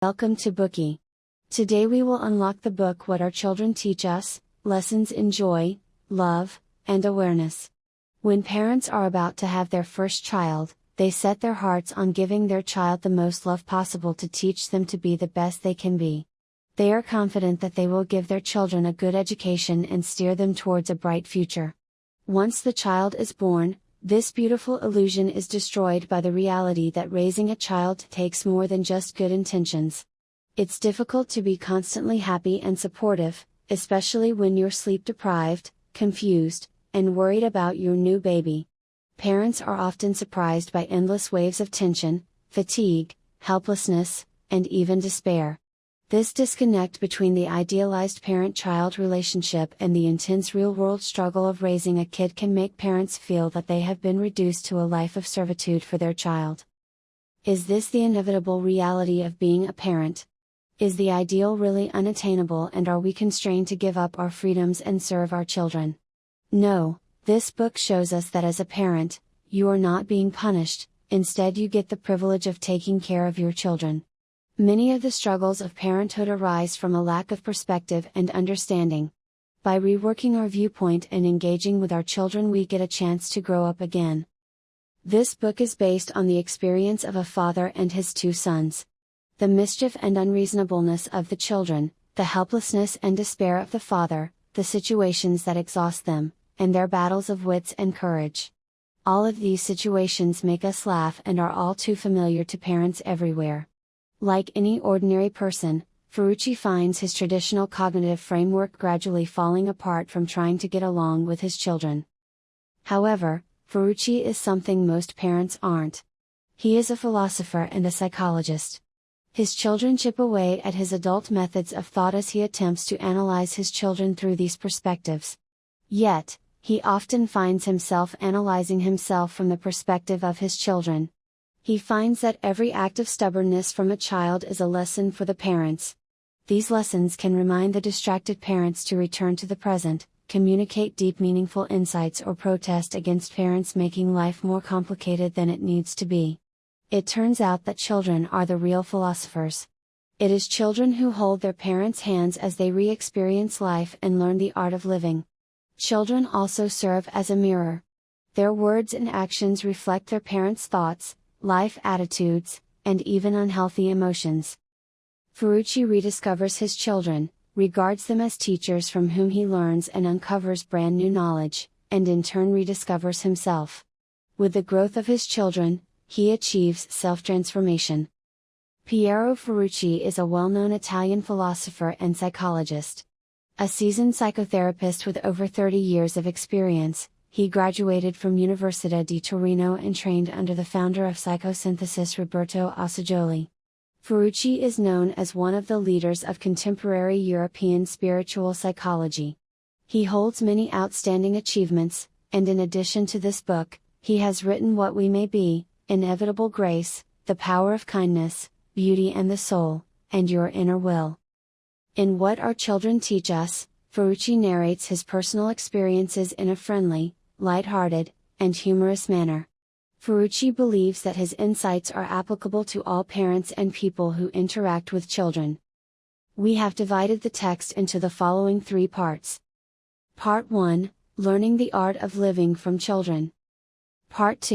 Welcome to Bookie. Today we will unlock the book What Our Children Teach Us, Lessons in Joy, Love, and Awareness. When parents are about to have their first child, they set their hearts on giving their child the most love possible to teach them to be the best they can be. They are confident that they will give their children a good education and steer them towards a bright future. Once the child is born, this beautiful illusion is destroyed by the reality that raising a child takes more than just good intentions. It's difficult to be constantly happy and supportive, especially when you're sleep deprived, confused, and worried about your new baby. Parents are often surprised by endless waves of tension, fatigue, helplessness, and even despair. This disconnect between the idealized parent-child relationship and the intense real-world struggle of raising a kid can make parents feel that they have been reduced to a life of servitude for their child. Is this the inevitable reality of being a parent? Is the ideal really unattainable, and are we constrained to give up our freedoms and serve our children? No, this book shows us that as a parent, you are not being punished, instead you get the privilege of taking care of your children. Many of the struggles of parenthood arise from a lack of perspective and understanding. By reworking our viewpoint and engaging with our children, we get a chance to grow up again. This book is based on the experience of a father and his two sons. The mischief and unreasonableness of the children, the helplessness and despair of the father, the situations that exhaust them, and their battles of wits and courage. All of these situations make us laugh and are all too familiar to parents everywhere. Like any ordinary person, Ferrucci finds his traditional cognitive framework gradually falling apart from trying to get along with his children. However, Ferrucci is something most parents aren't. He is a philosopher and a psychologist. His children chip away at his adult methods of thought as he attempts to analyze his children through these perspectives. Yet, he often finds himself analyzing himself from the perspective of his children. He finds that every act of stubbornness from a child is a lesson for the parents. These lessons can remind the distracted parents to return to the present, communicate deep meaningful insights, or protest against parents making life more complicated than it needs to be. It turns out that children are the real philosophers. It is children who hold their parents' hands as they re-experience life and learn the art of living. Children also serve as a mirror. Their words and actions reflect their parents' thoughts, life attitudes, and even unhealthy emotions. Ferrucci rediscovers his children, regards them as teachers from whom he learns and uncovers brand new knowledge, and in turn rediscovers himself. With the growth of his children, he achieves self-transformation. Piero Ferrucci is a well-known Italian philosopher and psychologist. A seasoned psychotherapist with over 30 years of experience, he graduated from Università di Torino and trained under the founder of psychosynthesis Roberto Assagioli. Ferrucci is known as one of the leaders of contemporary European spiritual psychology. He holds many outstanding achievements, and in addition to this book, he has written What We May Be, Inevitable Grace, The Power of Kindness, Beauty and the Soul, and Your Inner Will. In What Our Children Teach Us, Ferrucci narrates his personal experiences in a friendly, light-hearted, and humorous manner. Ferrucci believes that his insights are applicable to all parents and people who interact with children. We have divided the text into the following 3 parts. Part 1, Learning the Art of Living from Children. Part 2,